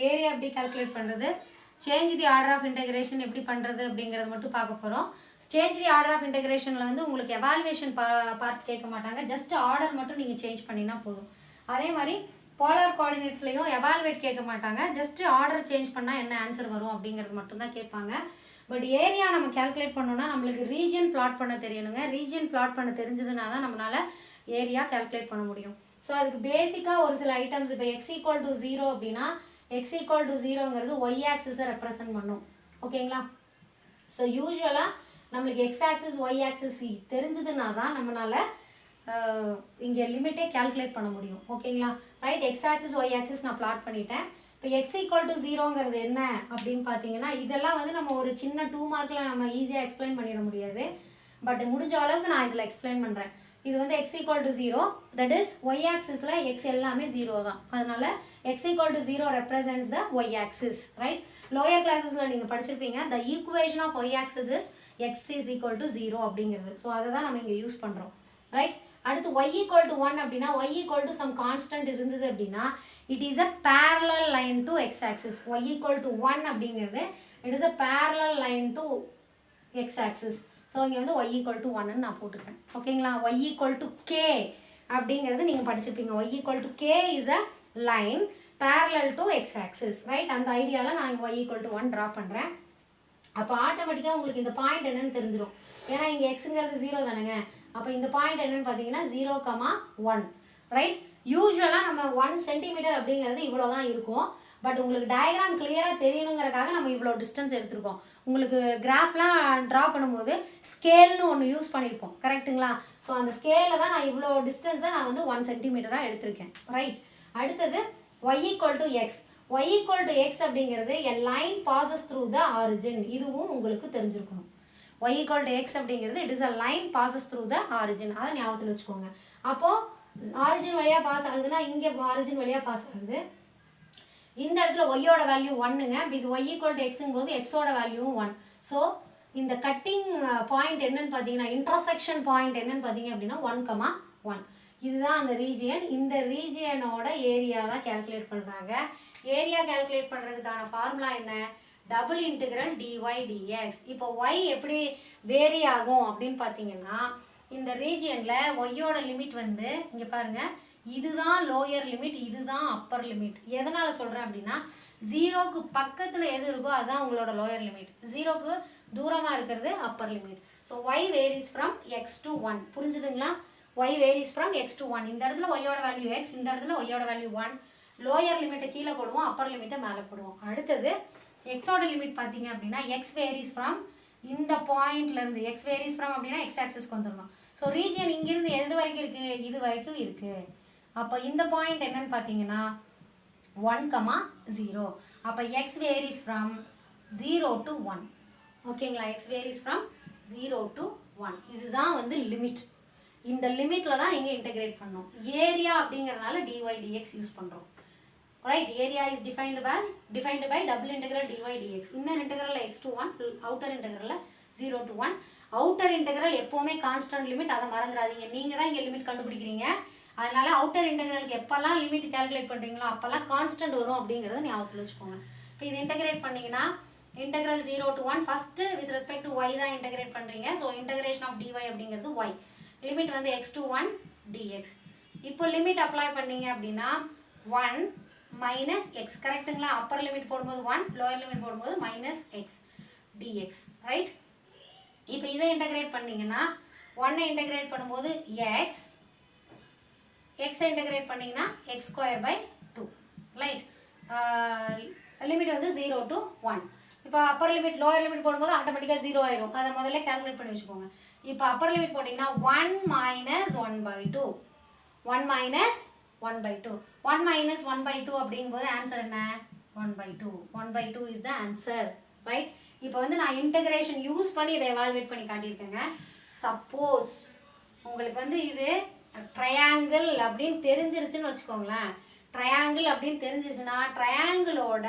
Area எப்படி calculate பண்ணுறது, change the order of integration எப்படி பண்ணுறது அப்படிங்கிறது மட்டும் பார்க்க போகிறோம். சேஞ்ச் தி ஆர்டர் ஆஃப் இன்டெகிரேஷனில் வந்து உங்களுக்கு எவாலுவேஷன் பார்ட் கேட்க மாட்டாங்க, ஜஸ்ட் ஆர்டர் மட்டும் நீங்கள் சேஞ்ச் பண்ணினா போதும். அதே மாதிரி போலார் கோஆர்டினேட்ஸ்லையும் எவாலுவேட் கேட்க மாட்டாங்க, ஜஸ்ட் ஆர்டர் சேஞ்ச் பண்ணால் என்ன ஆன்சர் வரும் அப்படிங்கிறது மட்டும்தான் கேட்பாங்க. பட் ஏரியா நம்ம கேல்குலேட் பண்ணோன்னா நம்மளுக்கு ரீஜியன் பிளாட் பண்ண தெரியணுங்க. ரீஜியன் பிளாட் பண்ண தெரிஞ்சதுனா தான் நம்மளால் ஏரியா கேல்குலேட் பண்ண முடியும். ஸோ அதுக்கு பேசிக்காக ஒரு சில ஐட்டம்ஸ், இப்போ x = 0 அப்படின்னா x = 0ங்கிறது ஒய் ஆக்சிஸை ரெப்ரசன்ட் பண்ணும். ஓகேங்களா? ஸோ யூஸ்வலாக நம்மளுக்கு எக்ஸ் ஆக்சிஸ் ஒய் ஆக்சிஸ் தெரிஞ்சதுனா தான் நம்மளால் இங்கே லிமிட்டே கேல்குலேட் பண்ண முடியும். ஓகேங்களா? Right, x axis y axis நான் பிளாட் பண்ணிட்டேன். இப்போ x = 0ங்கிறது என்ன அப்படின்னு பார்த்தீங்கன்னா, இதெல்லாம் வந்து நம்ம ஒரு சின்ன 2 மார்க்கில் நம்ம ஈஸியாக எக்ஸ்பிளைன் பண்ணிட முடியாது. பட் முடிஞ்ச அளவுக்கு நான் இதில் எக்ஸ்பிளைன் பண்ணுறேன். இது வந்து x = 0, தட் இஸ் ஒய் ஆக்சிஸில் எக்ஸ் எல்லாமே 0 தான். அதனால x = 0 represents the y axis. Right, lower கிளாஸஸில் நீங்கள் படிச்சிருப்பீங்க, the equation of y axis is x = 0 அப்படிங்கிறது. ஸோ அதை தான் நம்ம இங்கே யூஸ் பண்ணுறோம். ரைட், அடுத்து y = 1 அப்படின்னா y = some கான்ஸ்டன்ட் இருந்தது அப்படின்னா it is a parallel line to x axis. y = 1 அப்படிங்கிறது it is a parallel line to x axis. So இங்கே வந்து y = 1ன்னு நான் போட்டுக்கிறேன். ஓகேங்களா? y = k அப்படிங்கிறது நீங்கள் படிச்சிருப்பீங்க. y = k is a line parallel to x axis. Right, அந்த ஐடியாவில் நான் இங்கே y = 1 ட்ரா பண்ணுறேன். அப்போ ஆட்டோமேட்டிக்காக உங்களுக்கு இந்த பாயிண்ட் என்னன்னு தெரிஞ்சிடும். ஏன்னா இங்கே எக்ஸுங்கிறது 0 தானேங்க. அப்போ இந்த பாயிண்ட் என்னன்னு பார்த்தீங்கன்னா 0,1. ரைட், யூஸ்வலாக நம்ம 1 சென்டிமீட்டர் அப்படிங்கிறது இவ்வளோ தான் இருக்கும். பட் உங்களுக்கு டயக்ராம் கிளியராக தெரியணுங்கிறக்காக நம்ம இவ்வளோ டிஸ்டன்ஸ் எடுத்துருக்கோம். உங்களுக்கு கிராஃப்லாம் ட்ரா பண்ணும்போது ஸ்கேல்னு ஒன்று யூஸ் பண்ணியிருப்போம், கரெக்டுங்களா? ஸோ அந்த ஸ்கேலில் தான் நான் இவ்வளோ டிஸ்டன்ஸை நான் வந்து 1 சென்டிமீட்டராக எடுத்திருக்கேன். ரைட், அடுத்தது y = x. y = x அப்படிங்கிறது a line passes through the origin. இதுவும் உங்களுக்கு தெரிஞ்சிருக்கணும். y = x அப்படிங்கிறது it is a line passes through the origin. அதை ஞாபகத்தில் வச்சுக்கோங்க. அப்போது ஆரிஜின் வழியாக பாஸ் ஆகுதுன்னா இங்கே ஆரிஜின் வழியாக பாஸ் ஆகுது. இந்த இடத்துல ஒய்யோட வேல்யூ 1ங்க. இது y = xங்கும் போது எக்ஸோட வேல்யூவும் 1. ஸோ இந்த கட்டிங் பாயிண்ட் என்னன்னு பார்த்தீங்கன்னா, இன்டர்செக்ஷன் பாயிண்ட் என்னன்னு பார்த்தீங்க அப்படின்னா 1,1. இதுதான் அந்த ரீஜியன். இந்த ரீஜியனோட ஏரியா தான் கேல்குலேட் பண்ணுறாங்க. ஏரியா கேல்குலேட் பண்ணுறதுக்கான ஃபார்முலா என்ன? Double integral dy dx. இப்போ y எப்படி வேரி ஆகும் அப்படின்னு பார்த்தீங்கன்னா, இந்த ரீஜியனில் ஒய்யோட லிமிட் வந்து இங்கே பாருங்கள், இதுதான் லோயர் லிமிட், இதுதான் அப்பர் லிமிட். எதனால் சொல்கிறேன் அப்படின்னா, 0க்கு பக்கத்தில் எது இருக்கோ அதுதான் உங்களோட லோயர் லிமிட், 0க்கு தூரமாக இருக்கிறது upper limit. So y varies from x to 1. புரிஞ்சுதுங்களா? y varies from x to 1. இந்த இடத்துல ஒய்யோட வேல்யூ x, இந்த இடத்துல ஒய்யோட வேல்யூ 1. லோயர் லிமிட்டை கீழே போடுவோம், அப்பர் லிமிட்டை மேலே போடுவோம். அடுத்தது எக்ஸோட லிமிட் பார்த்தீங்க அப்படின்னா x வேரிஸ் ஃப்ரம் இந்த பாயிண்ட்லேருந்து, x வேரிஸ் ஃப்ரம் அப்படின்னா x ஆக்சிஸ்க்கு வந்துடணும். ஸோ ரீஜியன் இங்கிருந்து எது வரைக்கும் இருக்குது? இது வரைக்கும் இருக்குது. அப்போ இந்த பாயிண்ட் என்னன்னு பார்த்தீங்கன்னா 1,0. அப்போ x வேரிஸ் ஃப்ரம் 0 to 1. ஓகேங்களா? x varies from 0 to 1. இதுதான் வந்து லிமிட். இந்த லிமிட்டில் தான் நீங்கள் இன்டெகிரேட் பண்ணணும். ஏரியா அப்படிங்கிறதுனால dy dx யூஸ் பண்ணுறோம். Right, area is defined by double integral dy dx. Inner இன்டெக்ரலில் x to 1, அவுட்டர் இன்டெக்ரலில் 0 to 1. அவுட்டர் இன்டெக்ரல் எப்போவுமே கான்ஸ்டன்ட் லிமிட், அதை மறந்துடாதீங்க. நீங்கள் தான் இங்கே லிமிட் கண்டுபிடிக்கிறீங்க. அதனால் அவுட்டர் இன்டெக்ரலுக்கு எப்போல்லாம் லிமிட் கேல்குலேட் பண்ணுறீங்களோ அப்போல்லாம் கான்ஸ்டன்ட் வரும் அப்படிங்கிறத ஞாபகத்தில் வச்சுக்கோங்க. இப்போ இது இன்டெகிரேட் பண்ணிங்கன்னா integral 0 to 1 first with respect to y தான் இன்டெகிரேட் பண்ணுறீங்க. ஸோ இன்டெகிரேஷன் ஆஃப் dy அப்படிங்கிறது y. லிமிட் வந்து x to 1 dx. இப்போ லிமிட் அப்ளை பண்ணீங்க அப்படின்னா 1 minus x, கரெக்டுங்களா? அப்பர் லிமிட் போடும்போது 1, லோயர் லிமிட் போடும்போது -x dx. ரைட், இப்போ இதை இன்டெகிரேட் பண்ணிங்கன்னா 1 இன்டெகிரேட் பண்ணும்போது x இன்டெகிரேட் பண்ணிங்கன்னா x²/2. ரைட், லிமிட் வந்து 0 to 1. இப்போ அப்பர் லிமிட் லோயர் லிமிட் போடும்போது ஆட்டோமேட்டிக்காக 0 ஆயிரும். அதை முதல்ல கேல்குலேட் பண்ணி வச்சுக்கோங்க. இப்போ அப்பர் லிமிட் போட்டிங்கன்னா 1 minus 1/2. 1 minus 1/2. 1 minus 1/2 அப்படிங்கும்போது ஆன்சர் என்ன? 1/2. 1/2 இஸ் த ஆன்சர். ரைட், இப்போ வந்து நான் இன்டெகிரேஷன் யூஸ் பண்ணி இதை எவால்வேட் பண்ணி காட்டியிருக்கேங்க. சப்போஸ் உங்களுக்கு வந்து இது ட்ரையாங்கிள் அப்படின்னு தெரிஞ்சிருச்சுன்னு வச்சுக்கோங்களேன். ட்ரையாங்கிள் அப்படின்னு தெரிஞ்சிச்சுன்னா ட்ரையாங்கிளோட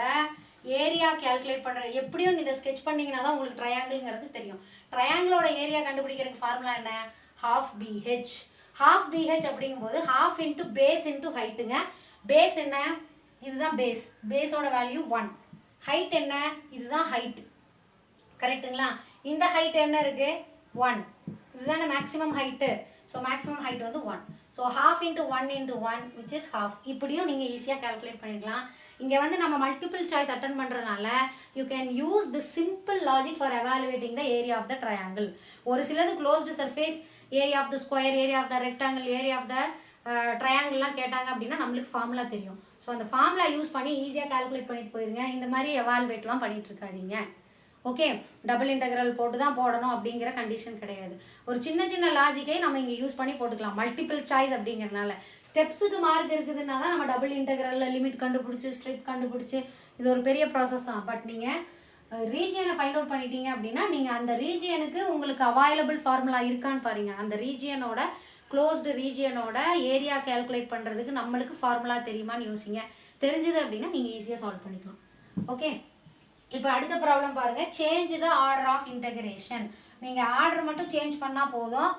ஏரியா கேல்குலேட் பண்ணுறது எப்படியும் இதை ஸ்கெச் பண்ணிங்கன்னா தான் உங்களுக்கு ட்ரையாங்கிள்ங்கிறது தெரியும். ட்ரையாங்கிளோட ஏரியா கண்டுபிடிக்கிறதுக்கு ஃபார்முலா என்ன? Half BH. ஹாஃப் BH அப்படிங்கும்போது ஹாஃப் இன்ட்டு பேஸ் இன்ட்டு ஹைட்டுங்க. பேஸ் என்ன? இதுதான் பேஸ், பேஸோட வேல்யூ 1. ஹைட் என்ன, இதுதான் ஹைட், கரெக்டுங்களா? இந்த ஹைட் என்ன இருக்குது 1, இதுதானே maximum height. So maximum height வந்து 1. So half into 1 into 1 which is half. இப்படியும் நீங்கள் ஈஸியாக கால்குலேட் பண்ணிக்கலாம். இங்கே வந்து நம்ம மல்டிபிள் சாய்ஸ் அட்டன் பண்ணுறதுனால you can use the simple logic for evaluating the area of the triangle. ஒரு சிலது closed surface, area of the square, area of the rectangle, area of the ட்ரையாங்கிள்லாம் கேட்டாங்க அப்படின்னா நம்மளுக்கு ஃபார்முலா தெரியும். ஸோ அந்த formula use பண்ணி ஈஸியாக கால்குலேட் பண்ணிட்டு போயிருங்க. இந்த மாதிரி எவாலுவேட்லாம் பண்ணிட்டு இருக்காதீங்க. ஓகே, டபுள் இன்டெக்ரல் போட்டு தான் போடணும் அப்படிங்கிற கண்டிஷன் கிடையாது. ஒரு சின்ன சின்ன லாஜிக்கை நம்ம இங்கே யூஸ் பண்ணி போட்டுக்கலாம். மல்டிபிள் சாய்ஸ் அப்படிங்கிறனால ஸ்டெப்ஸுக்கு மார்க் இருக்குதுன்னா தான் நம்ம டபுள் இன்டெக்ரலில் லிமிட் கண்டுபிடிச்சி ஸ்ட்ரிப் கண்டுபிடிச்சி இது ஒரு பெரிய ப்ராசஸ் தான். பட் நீங்கள் ரீஜியனை ஃபைண்ட் அவுட் பண்ணிட்டீங்க அப்படின்னா நீங்கள் அந்த ரீஜியனுக்கு உங்களுக்கு அவைலபிள் ஃபார்முலா இருக்கான்னு பாருங்கள். அந்த ரீஜியனோட க்ளோஸ்டு ரீஜியனோட ஏரியா கேல்குலேட் பண்ணுறதுக்கு நம்மளுக்கு ஃபார்முலா தெரியுமான்னு யோசிங்க. தெரிஞ்சுது அப்படின்னா நீங்கள் ஈஸியாக சால்வ் பண்ணிக்கலாம். ஓகே, இப்போ அடுத்த ப்ராப்ளம் பாருங்கள். Change the order of integration. நீங்கள் ஆர்டர் மட்டும் சேஞ்ச் பண்ணால் போதும்,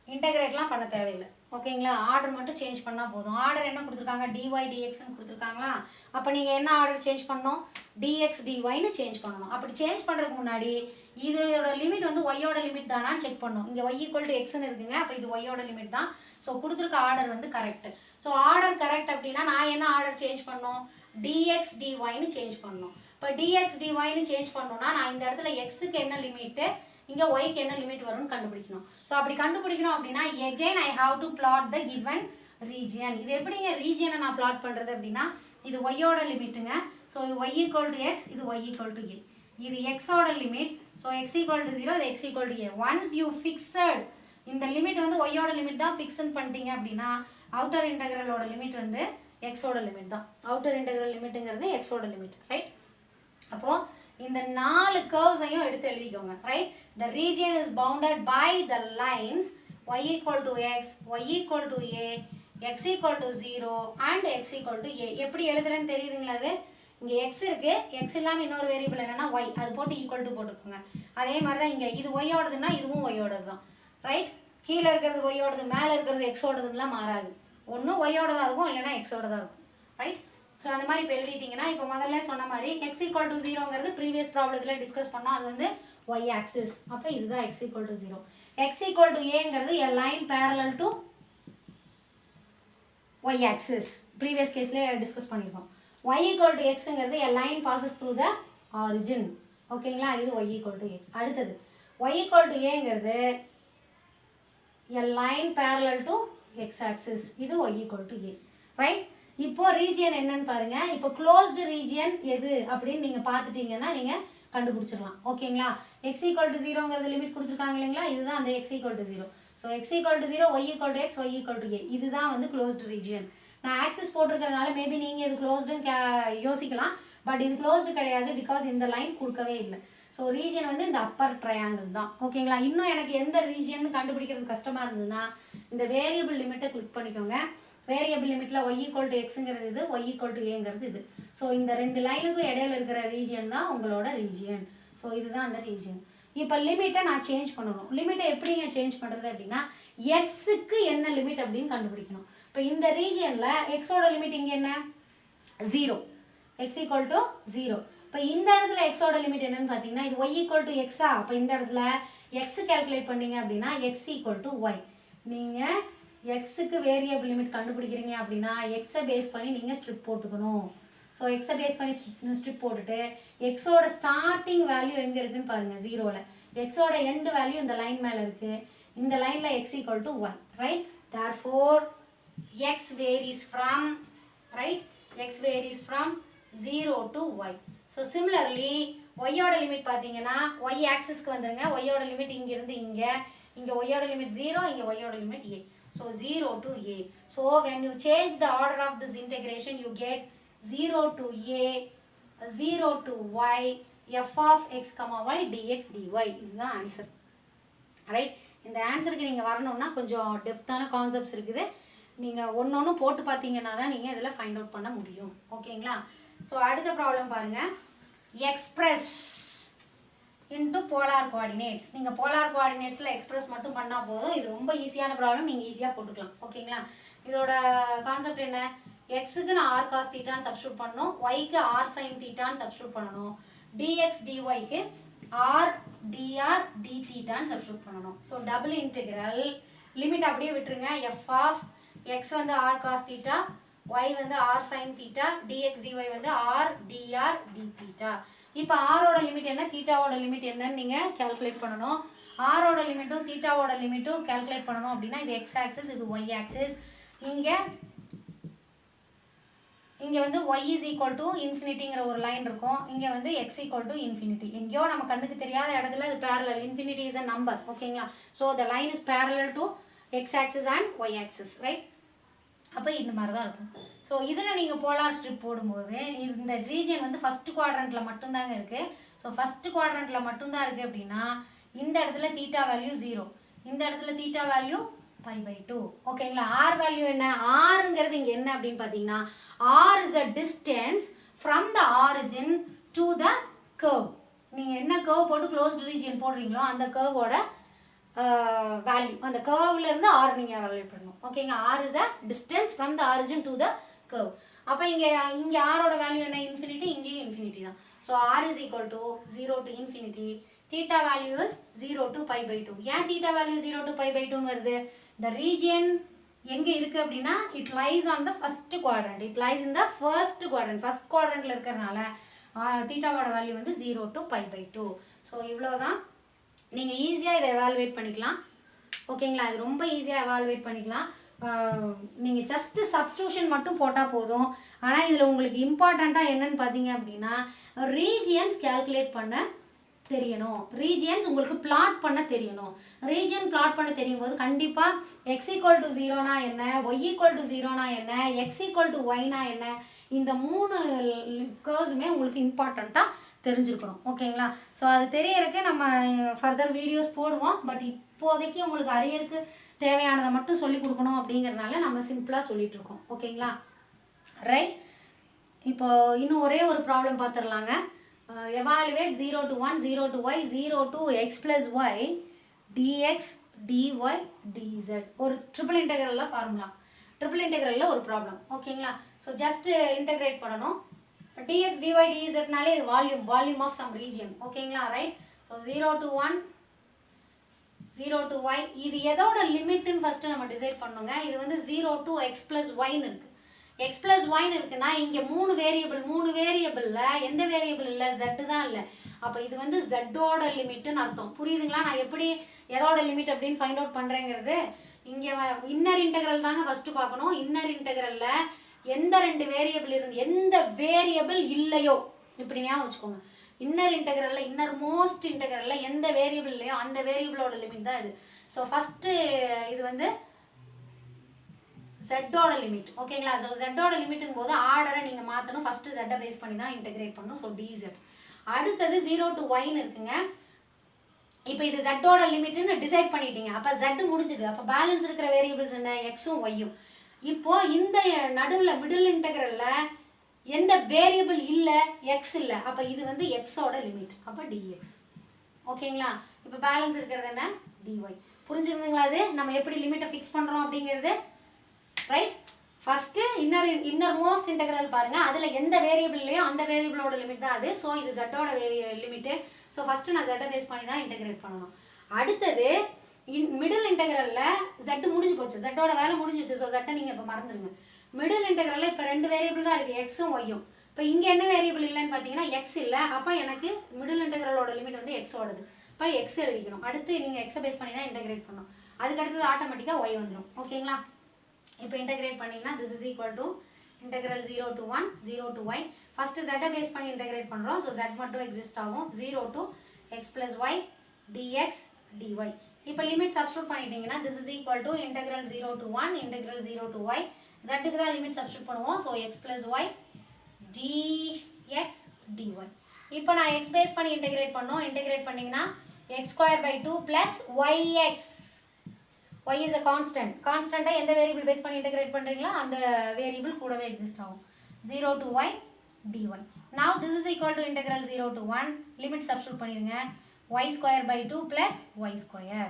இன்டகிரேட்லாம் பண்ண தேவையில்லை. ஓகேங்களா, ஆர்டர் மட்டும் சேஞ்ச் பண்ணால் போதும். ஆர்டர் என்ன கொடுத்துருக்காங்க, டிஒய் டிஎக்ஸ்ன்னு கொடுத்துருக்காங்களா? அப்போ நீங்கள் என்ன ஆர்டர் சேஞ்ச் பண்ணணும், டிஎக்ஸ் டிஒய்னு சேஞ்ச் பண்ணணும். அப்படி சேஞ்ச் பண்ணுறதுக்கு முன்னாடி இதோட லிமிட் வந்து ஒய்யோட லிமிட் தானான்னு செக் பண்ணணும். இங்கே ஒய் ஈக்குவல் டு எக்ஸ்ன்னு இருக்குங்க, அப்போ இது ஒய்யோட லிமிட் தான். ஸோ கொடுத்துருக்க ஆர்டர் வந்து கரெக்ட். ஸோ ஆர்டர் கரெக்ட் அப்படின்னா நான் என்ன ஆர்டர் சேஞ்ச் பண்ணணும், டிஎக்ஸ் டிஒய்னு சேஞ்ச் பண்ணணும். இப்போ டிஎக்ஸ் டிஒய்னு சேஞ்ச் பண்ணணும்னா நான் இந்த இடத்துல எக்ஸுக்கு என்ன லிமிட்டு, இங்கே ஒய்க்கு என்ன லிமிட் வரும்னு கண்டுபிடிக்கணும். ஸோ அப்படி கண்டுபிடிக்கணும் அப்படின்னா again I have to plot the given region. இது எப்படிங்க ரீஜியனை நான் பிளாட் பண்ணுறது அப்படின்னா இது ஒய்யோட லிமிட்டுங்க. ஸோ இது ஒய் ஈக்குவல் டு எக்ஸ், இது ஒய் ஈக்குவல் டு ஏ. இது எக்ஸோட limit. So x equal to 0, இது x equal to a. Once you fixed இந்த லிமிட் வந்து ஒய்யோட லிமிட் தான் ஃபிக்ஸ்ன்னு பண்ணிட்டீங்க அப்படின்னா அவுட்டர் இன்டெக்ரலோட லிமிட் வந்து எக்ஸோட லிமிட் தான். அவுட்டர் இன்டெக்ரல் லிமிட்டுங்கிறது எக்ஸோட லிமிட், ரைட்? அப்போது இந்த 4 கர்வ்ஸையும் எடுத்து எழுதிக்கோங்க, right? The region is bounded by the lines y equal to x, y equal to a, x equal to 0 and x equal to a. எப்படி எழுதுறேன்னு தெரியுதுங்களா? அது இங்கே x இருக்கு, x இல்லாமல் இன்னொரு வேரியபிள் என்னன்னா y, அது போட்டு ஈக்குவல் டு போட்டுக்கோங்க. அதே மாதிரி தான் இங்கே இது ஒய்யோடதுன்னா இதுவும் ஒய்யோடது தான், ரைட்? கீழே இருக்கிறது ஒய்யோடது, மேலே இருக்கிறது எக்ஸோடதுலாம் மாறாது. ஒன்று ஒய்யோட தான் இருக்கும், இல்லைனா எக்ஸோட தான் இருக்கும், ரைட்? ஸோ அந்த மாதிரி இப்போ எழுதிட்டிங்கன்னா இப்போ முதல்ல சொன்ன மாதிரி எக்ஸ் ஈக்குவல் டு 0ங்கிறது ப்ரீவியஸ் ப்ராப்ளத்தில் டிஸ்கஸ் பண்ணோம், அது வந்து ஒய் ஆக்சிஸ். அப்போ இதுதான் x equal to 0. X equal to ஏங்கிறது a line parallel to y axis, previous கேஸ்லேயே டிஸ்கஸ் பண்ணியிருக்கோம். ஒய் ஈக்குவல் டு எக்ஸுங்கிறது a line passes through the origin. ஓகேங்களா, இது ஒய் ஈக்குவல் டு எக்ஸ். அடுத்தது ஒய் ஈக்குவல் டு ஏங்கிறது a line parallel to x axis, இது y equal to a, right? இப்போ region என்னன்னு பாருங்க. இப்போ க்ளோஸ்டு ரீஜியன் எது அப்படின்னு நீங்கள் பார்த்துட்டீங்கன்னா நீங்கள் கண்டுபிடிச்சிடலாம். ஓகேங்களா, எக்ஸ் ஈக்குவல் டு 0ங்கிறது லிமிட் கொடுத்துருக்காங்க இல்லைங்களா? இதுதான் அந்த x equal to 0. So x equal to 0, y equal to x, y equal to a, இதுதான் வந்து க்ளோஸ்டு ரீஜியன். நான் ஆக்சிஸ் போட்டிருக்கிறதுனால மேபி நீங்கள் இது க்ளோஸ்டுன்னு யோசிக்கலாம், பட் இது க்ளோஸ்டு கிடையாது, பிகாஸ் இந்த லைன் கொடுக்கவே இல்லை. ஸோ ரீஜியன் வந்து இந்த அப்பர் ட்ரையாங்கிள் தான். ஓகேங்களா, இன்னும் எனக்கு எந்த ரீஜியன் கண்டுபிடிக்கிறது கஷ்டமாக இருந்ததுன்னா இந்த வேரியபிள் லிமிட்டை கிளிக் பண்ணிக்கோங்க. வேரியபிள் லிமிட்டில் ஒய் ஈக்குவல் டு எக்ஸுங்கிறது இது, ஒய் ஈக்குவல் டு ஏங்கிறது இது. ஸோ இந்த ரெண்டு லைனுக்கும் இடையில இருக்கிற ரீஜியன் தான் உங்களோட ரீஜியன். ஸோ இதுதான் அந்த ரீஜியன். இப்போ லிமிட்டை நான் சேஞ்ச் பண்ணணும். லிமிட்டை எப்படிங்க சேஞ்ச் பண்ணுறது அப்படின்னா எக்ஸுக்கு என்ன லிமிட் அப்படின்னு கண்டுபிடிக்கணும். இப்போ இந்த ரீஜியனில் எக்ஸோட லிமிட் இங்கே என்ன 0, எக்ஸ் ஈக்குவல் டு 0. இப்போ இந்த இடத்துல எக்ஸோட லிமிட் என்னன்னு பார்த்தீங்கன்னா இது ஒய் ஈக்குவல் டு எக்ஸா. அப்போ இந்த இடத்துல எக்ஸு கேல்குலேட் பண்ணீங்க அப்படின்னா எக்ஸ் ஈக்குவல் டு ஒய். நீங்கள் எக்ஸுக்கு வேரியபிள் லிமிட் கண்டுபிடிக்கிறீங்க அப்படின்னா எக்ஸை பேஸ் பண்ணி நீங்கள் ஸ்ட்ரிப் போட்டுக்கணும். ஸோ எக்ஸை பேஸ் பண்ணி ஸ்ட்ரிப் போட்டுட்டு எக்ஸோட ஸ்டார்டிங் வேல்யூ எங்கே இருக்குதுன்னு பாருங்கள் 0ல். எக்ஸோட எண்டு வேல்யூ இந்த லைன் மேலே இருக்குது. இந்த லைனில் x equal to y, right? Therefore x varies from, right? X varies from 0 to y. So similarly ஒய்யோட லிமிட் பார்த்தீங்கன்னா ஒய் ஆக்சிஸ்க்கு வந்துடுங்க. ஒய்யோட லிமிட் இங்கேருந்து இங்கே ஒய்யோட லிமிட் 0, இங்கே ஒய்யோட limit A. So 0 to a. So when you change the order of this integration, you get 0 to a, 0 to y, f of x, y, dx, dy. இதுதான் ஆன்சர், ரைட்? இந்த ஆன்சருக்கு நீங்கள் வரணும்னா கொஞ்சம் டெப்த்தான கான்செப்ட்ஸ் இருக்குது. நீங்கள் ஒன்று போட்டு பார்த்தீங்கன்னா தான் நீங்கள் இதில் ஃபைண்ட் அவுட் பண்ண முடியும். ஓகேங்களா? ஸோ அடுத்த ப்ராப்ளம் பாருங்கள். Express into polar coordinates. நீங்கள் போலார் கோஆர்டினேட்ஸில் எக்ஸ்பிரஸ் மட்டும் பண்ணால் போதும். இது ரொம்ப ஈஸியான ப்ராப்ளம், நீங்கள் ஈஸியாக போட்டுக்கலாம். ஓகேங்களா? இதோட கான்செப்ட் என்ன, எக்ஸுக்கு நான் ஆர் காஸ் தீட்டான்னு சப்ஸ்டியூட் பண்ணணும், ஒய்க்கு ஆர் சைன் தீட்டான்னு சப்ஸ்டியூட் பண்ணணும், டிஎக்ஸ் டிஒய்க்கு ஆர் டிஆர் டி தீட்டான்னு சப்ஸ்டியூட் பண்ணணும். ஸோ டபுள் இன்டெக்ரல் லிமிட் அப்படியே விட்டுருங்க. எஃப் ஆஃப் எக்ஸ் வந்து ஆர் காஸ் தீட்டா, ஒய் வந்து r sine theta, d x d y வந்து ஆர் டிஆர் டி தீட்டா. இப்போ ஆரோட லிமிட் என்ன, தீட்டாவோட லிமிட் என்னன்னு நீங்கள் கேல்குலேட் பண்ணணும். ஆரோட லிமிட்டும் தீட்டாவோட லிமிட்டும் கேல்குலேட் பண்ணணும் அப்படின்னா இது எக்ஸ் ஆக்சிஸ், இது ஒய் ஆக்சிஸ். இங்கே வந்து y is equal to இன்ஃபினிட்டிங்கிற ஒரு லைன் இருக்கும், இங்கே வந்து x equal to இன்ஃபினிட்டி. எங்கேயோ நம்ம கண்ணுக்கு தெரியாத இடத்துல இது parallel, infinity is a number, ஓகேங்களா. So the line is parallel to x axis and y axis, right. அப்போ இந்த மாதிரி தான் இருக்கும். ஸோ இதில் நீங்கள் போலார் ஸ்ட்ரிப் போடும்போது இந்த ரீஜன் வந்து ஃபஸ்ட் குவாட்ரண்ட்டில் மட்டும்தாங்க இருக்குது. ஸோ ஃபஸ்ட் குவாட்ரண்ட்டில் மட்டும்தான் இருக்குது அப்படின்னா இந்த இடத்துல தீட்டா வேல்யூ 0, இந்த இடத்துல தீட்டா வேல்யூ π/2, ஓகேங்களா. ஆர் வேல்யூ என்ன, ஆருங்கிறது இங்கே என்ன அப்படின்னு பார்த்தீங்கன்னா r is a distance from the origin to the curve. நீங்கள் என்ன கர்வ் போட்டு க்ளோஸ்டு ரீஜியன் போடுறீங்களோ அந்த கர்வோட வேல்யூ, அந்த கர்வ்ல இருந்து ஆர் நீங்கள் வேல்யூ பண்ணணும், ஓகேங்க. R is a distance from the origin to the curve. அப்போ இங்கே ஆரோட வேல்யூ என்ன, இன்ஃபினிட்டி, இங்கேயும் இன்ஃபினிட்டி தான். So r is equal to 0 to infinity, theta value is 0 to π/2. ஏன் தீட்டா வேல்யூ 0 to π/2ன்னு வருது, the region எங்கே இருக்குது அப்படின்னா it lies on the first quadrant, it lies in the first quadrant, first quadrantல இருக்கிறனால தீட்டாவோட value வந்து 0 to π/2. So இவ்வளோதான், நீங்கள் ஈஸியாக இதை எவாலுவேட் பண்ணிக்கலாம், ஓகேங்களா. இது ரொம்ப ஈஸியாக எவாலுவேட் பண்ணிக்கலாம். நீங்கள் ஜஸ்ட்டு சப்ஸ்டியூஷன் மட்டும் போட்டால் போதும். ஆனால் இதில் உங்களுக்கு இம்பார்ட்டண்ட்டாக என்னன்னு பார்த்தீங்க அப்படின்னா ரீஜியன்ஸ் கேல்குலேட் பண்ண தெரியணும், ரீஜியன்ஸ் உங்களுக்கு பிளாட் பண்ண தெரியணும். ரீஜியன் பிளாட் பண்ண தெரியும் போது கண்டிப்பாக x = 0னா என்ன, y = 0னா என்ன, x = yனா என்ன, இந்த 3 கர்வ்ஸுமே உங்களுக்கு இம்பார்ட்டண்ட்டாக தெரிஞ்சுருக்கணும், ஓகேங்களா. ஸோ அது தெரியறதுக்கு நம்ம ஃபர்தர் வீடியோஸ் போடுவோம். பட் இப்போதைக்கு உங்களுக்கு அரியருக்கு தேவையானதை மட்டும் சொல்லி கொடுக்கணும் அப்படிங்கிறதுனால நம்ம சிம்பிளாக சொல்லிட்டு இருக்கோம், ஓகேங்களா, ரைட். இப்போ இன்னும் ஒரே ஒரு problem பார்த்துடலாங்க. evaluate 0 to 1, 0 to y, 0 to x plus y, dx, dy, dz. ஒரு ட்ரிபிள் இன்டெக்ரலில் ஃபார்முலா, ட்ரிபிள் இன்டெக்ரலில் ஒரு ப்ராப்ளம், ஓகேங்களா. ஸோ ஜஸ்ட் இன்டெகிரேட் பண்ணணும். dx, dy, dzனாலே இது வால்யூம் ஆஃப் சம் ரீஜியன், ஓகேங்களா, right. So 0 to 1, 0 to y, இது எதோட லிமிட்டுன்னு ஃபஸ்ட்டு நம்ம decide பண்ணுங்க. இது வந்து 0 to x plus yன்னு இருக்குது. x plus yன்னு இருக்குன்னா இங்கே 3 வேரியபிளில் எந்த வேரியபிள் இல்லை, z தான் இல்லை. அப்போ இது வந்து z-ஓட லிமிட்டுன்னு அர்த்தம், புரியுதுங்களா. நான் எப்படி எதோட லிமிட் அப்படின்னு ஃபைண்ட் அவுட் பண்ணுறேங்கிறது இங்கே இன்னர் இன்டெக்ரல் தாங்க ஃபஸ்ட்டு பார்க்கணும். இன்னர் இன்டெக்ரலில் எந்த 2 வேரியபிள் இருந்து எந்த வேரியபிள் இல்லையோ இப்படி ஞாபகம் வச்சுக்கோங்க. இன்னர் இன்டெக்ரலில் இன்னர் மோஸ்ட் இன்டெக்ரலில் எந்த வேரியபிள் இல்லையோ அந்த வேரியபிளோட லிமிட் தான் இது. ஸோ ஃபஸ்ட்டு இது வந்து z-ஓட லிமிட், ஓகேங்களா. ஸோ z-ஓட லிமிட்டுங்கும் போது ஆர்டரை நீங்கள் மாற்றணும், ஃபஸ்ட்டு z-ஐ பேஸ் பண்ணி தான் இன்டெகிரேட் பண்ணணும். So dz. அடுத்தது 0 to y-ன்னு இருக்குங்க. இப்போ இது z-ஓட லிமிட்டுன்னு டிசைட் பண்ணிட்டீங்க, அப்போ z முடிஞ்சுது. அப்போ பேலன்ஸ் இருக்கிற வேரியபிள்ஸ் என்ன, எக்ஸும் ஒய்யும். இப்போது இந்த நடுவில் மிடில் இன்டெக்ரலில் எந்த வேரியபிள் இல்லை, எக்ஸ் இல்லை, அப்போ இது வந்து எக்ஸோட லிமிட், அப்போ dx, ஓகேங்களா. இப்போ பேலன்ஸ் இருக்கிறது என்ன, dy. புரிஞ்சுருந்துங்களா அது நம்ம எப்படி லிமிட்டை ஃபிக்ஸ் பண்ணுறோம் அப்படிங்கிறது, right. First inner most integral பாருங்கள், அதில் எந்த வேரியபிள் இல்லையோ அந்த வேரியபிளோட லிமிட் தான் அது. ஸோ இது z-ஓட லிமிட்டு. ஸோ ஃபஸ்ட்டு நான் z-ஐ பேஸ் பண்ணி தான் இன்டெகிரேட் பண்ணணும். அடுத்தது மிடில் இன்டெக்ரலில் z முடிஞ்சு போச்சு, z-ஓட வேலை முடிஞ்சிச்சு. ஸோ z-ஐ நீங்கள் இப்போ மறந்துடுங்க. மிடில் இன்டெக்ரலில் இப்போ 2 வேரியபிள் தான் இருக்குது, எக்ஸும் ஒய்யும். இப்போ இங்கே என்ன வேரியபிள் இல்லைன்னு பார்த்தீங்கன்னா எக்ஸ் இல்லை. அப்போ எனக்கு மிடில் இன்டெக்ரலோட லிமிட் வந்து எக்ஸோடது. இப்போ எக்ஸ் எழுதிக்கணும். அடுத்து நீங்கள் எக்ஸை பேஸ் பண்ணி தான் இன்டெகிரேட் பண்ணணும். அதுக்கு அடுத்தது ஆட்டோமேட்டிக்காக ஒய் வந்துடும், ஓகேங்களா. இப்போ இன்டெகிரேட் பண்ணிங்கன்னா this is equal to integral 0 to 1, 0 to y. First z-ஐ base பண்ணி இன்டெகிரேட் பண்ணுறோம். ஸோ z மட்டும் எக்ஸிஸ்ட் ஆகும். 0 to x plus y dx dy. இப்போ லிமிட் சப்ஸ்டியூட் பண்ணிட்டீங்கன்னா this is equal to integral 0 to 1, integral 0 to y. z-க்கு தான் limit substitute பண்ணுவோம். So x plus y dx dy. இப்போ நான் x பேஸ் பண்ணி இன்டெகிரேட் பண்ணோம். இன்டெகிரேட் பண்ணிங்கன்னா x²/2 plus yx. y is a constant. கான்ஸ்டண்ட்டை எந்த வேரியபிள் பேஸ் பண்ணி இன்டெகிரேட் பண்ணுறீங்களோ அந்த வேரியபிள் கூடவே எக்ஸிஸ்ட் ஆகும். 0 to y dy. Now this is equal to integral 0 to 1. Limit substitute பண்ணிடுங்க. y²/2 plus y².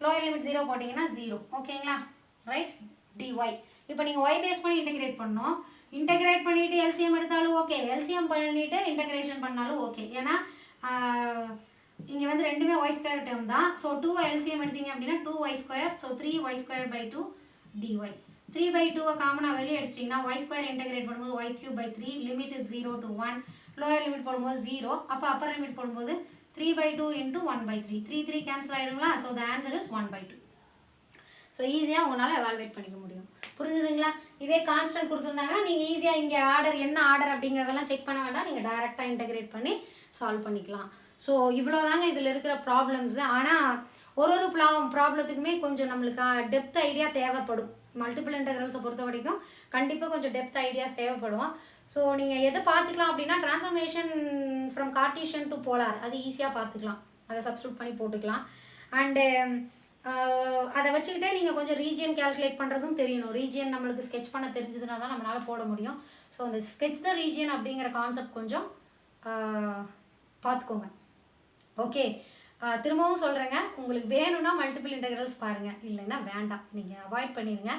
Lower limit 0 போட்டிங்கன்னா 0, ஓகேங்களா, ரைட். dy. இப்போ நீங்கள் ஒய் பேஸ் பண்ணி இன்டெகிரேட் பண்ணணும். இன்டெகிரேட் பண்ணிவிட்டு எல்சிஎம் எடுத்தாலும் ஓகே, எல்சிஎம் பண்ணிவிட்டு இன்டெகிரேஷன் பண்ணாலும் ஓகே. ஏன்னா இங்கே வந்து ரெண்டுமே ஒய் ஸ்கொயர் டேர்ம் தான். ஸோ 2 எல்சிஎம் எடுத்தீங்க அப்படின்னா 2y². So 3y²/2 dy. 3/2 காமனாக வெளியே எடுத்துட்டிங்கன்னா y² இன்டெகிரேட் பண்ணும்போது y³ 3, limit is 0 to 1, lower limit போடும்போது 0, அப்போ அப்பர் லிமிட் போடும்போது 3/2 × 1/3, 3 கேன்சல் ஆகிடுங்களா. So the answer is 1/2. So ஈஸியாக உங்களால் எவால்வேட் பண்ணிக்க முடியும். புரிஞ்சுதுங்களா? இதே கான்ஸ்டன்ட் கொடுத்துருந்தாங்கன்னா நீங்கள் ஈஸியாக இங்கே ஆர்டர் என்ன ஆர்டர் அப்படிங்கிறதெல்லாம் செக் பண்ண வேண்டாம், நீங்கள் டைரெக்டாக இன்டெகிரேட் பண்ணி சால்வ் பண்ணிக்கலாம். ஸோ இவ்வளோ தாங்க இதில் இருக்கிற ப்ராப்ளம்ஸு. ஆனால் ஒரு ப்ராப்ளத்துக்குமே கொஞ்சம் நம்மளுக்கு டெப்த் ஐடியா தேவைப்படும். மல்டிபிள் இன்டெக்ரல்ஸை பொறுத்த வரைக்கும் கண்டிப்பாக கொஞ்சம் டெப்த் ஐடியாஸ் தேவைப்படும். ஸோ நீங்கள் எதை பார்த்துக்கலாம் அப்படின்னா transformation from Cartesian to polar, அது ஈஸியாக பார்த்துக்கலாம், அதை சப்ஸ்டியூட் பண்ணி போட்டுக்கலாம். அண்டு அதை வச்சுக்கிட்டே நீங்கள் கொஞ்சம் ரீஜியன் கேல்குலேட் பண்ணுறதும் தெரியணும். ரீஜியன் நம்மளுக்கு ஸ்கெட்ச் பண்ண தெரிஞ்சதுனா தான் நம்மளால் போட முடியும். ஸோ அந்த ஸ்கெட்ச் த ரீஜியன் அப்படிங்கிற கான்செப்ட் கொஞ்சம் பார்த்துக்கோங்க. ஓகே, திரும்பவும் சொல்கிறேங்க, உங்களுக்கு வேணும்னா மல்டிபிள் இன்டெக்ரல்ஸ் பாருங்கள், இல்லைன்னா வேண்டாம், நீங்கள் அவாய்ட் பண்ணிடுங்க.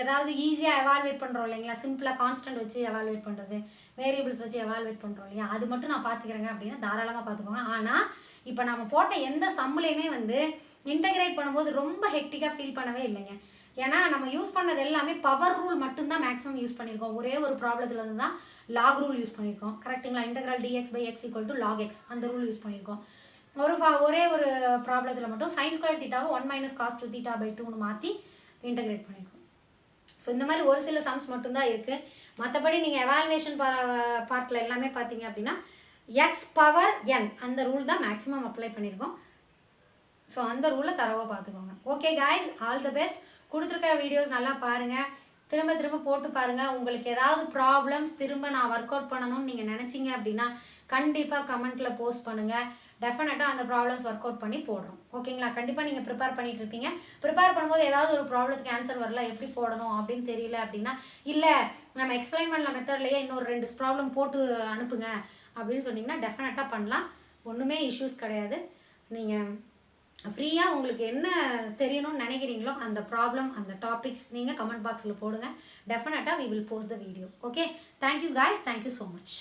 ஏதாவது ஈஸியாக எவால்வேட் பண்ணுறோம் இல்லைங்களா, சிம்பிளாக கான்ஸ்டன்ட் வச்சு எவால்வேட் பண்ணுறது, வேரியபிள்ஸ் வச்சு எவால்வேட் பண்ணுறோம் இல்லையா, அது மட்டும் நான் பார்த்துக்கிறேங்க அப்படின்னா தாராளமாக பார்த்துக்கோங்க. ஆனால் இப்போ நம்ம போட்ட எந்த சம்முலையுமே வந்து இன்டெகிரேட் பண்ணும்போது ரொம்ப ஹெக்டிக்காக ஃபீல் பண்ணவே இல்லைங்க. ஏன்னா நம்ம யூஸ் பண்ணது எல்லாமே பவர் ரூல் மட்டும்தான் மேக்ஸிமம் யூஸ் பண்ணியிருக்கோம். ஒரே ஒரு ப்ராப்ளத்தில் வந்து தான் லாக் ரூல் யூஸ் பண்ணியிருக்கோம். கரெக்டுங்களா? இன்டெக்ரல் dx/x = log x அந்த ரூல் யூஸ் பண்ணியிருக்கோம். ஒரே ஒரு ப்ராப்ளத்தில் மட்டும் sin² θ 1 - cos 2θ/2ன்னு மாற்றி இன்டெகிரேட் பண்ணியிருக்கோம். ஸோ இந்த மாதிரி ஒரு சில சம்ஸ் மட்டும்தான் இருக்குது. மற்றபடி நீங்கள் எவால்வேஷன் பார்ட்டில் எல்லாமே பார்த்தீங்க அப்படின்னா x⁴n அந்த ரூல் தான் மேக்ஸிமம் அப்ளை பண்ணியிருக்கோம். ஸோ அந்த ரூலை தரவாக பார்த்துக்கோங்க. Okay guys, all the best. கொடுத்துருக்கிற வீடியோஸ் நல்லா பாருங்கள், திரும்ப திரும்ப போட்டு பாருங்கள். உங்களுக்கு ஏதாவது ப்ராப்ளம்ஸ் திரும்ப நான் ஒர்க் அவுட் பண்ணணும்னு நீங்கள் நினச்சிங்க அப்படின்னா கண்டிப்பாக கமெண்ட்டில் போஸ்ட் பண்ணுங்கள். டெஃபினட்டாக அந்த ப்ராப்ளம்ஸ் ஒர்க் அவுட் பண்ணி போடுறோம். ஓகேங்களா? கண்டிப்பாக நீங்கள் ப்ரிப்பேர் பண்ணிட்டு இருப்பீங்க. ப்ரிப்பேர் பண்ணும்போது ஏதாவது ஒரு ப்ராப்ளத்துக்கு ஆன்சர் வரல, எப்படி போடணும் அப்படின்னு தெரியல அப்படின்னா, இல்லை நம்ம எக்ஸ்பிளைன் பண்ணல மெத்தட்லேயே இன்னொரு 2 ப்ராப்ளம் போட்டு அனுப்புங்க அப்படின்னு சொன்னிங்கன்னா டெஃபினட்டாக பண்ணலாம். ஒன்றுமே இஷ்யூஸ் கிடையாது. நீங்கள் ஃப்ரீயாக உங்களுக்கு என்ன தெரியணும்னு நினைக்கிறீங்களோ அந்த ப்ராப்ளம், அந்த டாபிக்ஸ் நீங்கள் கமெண்ட் பாக்ஸில் போடுங்க. டெஃபினட்டாக we will post the video. Okay, thank you guys, thank you so much.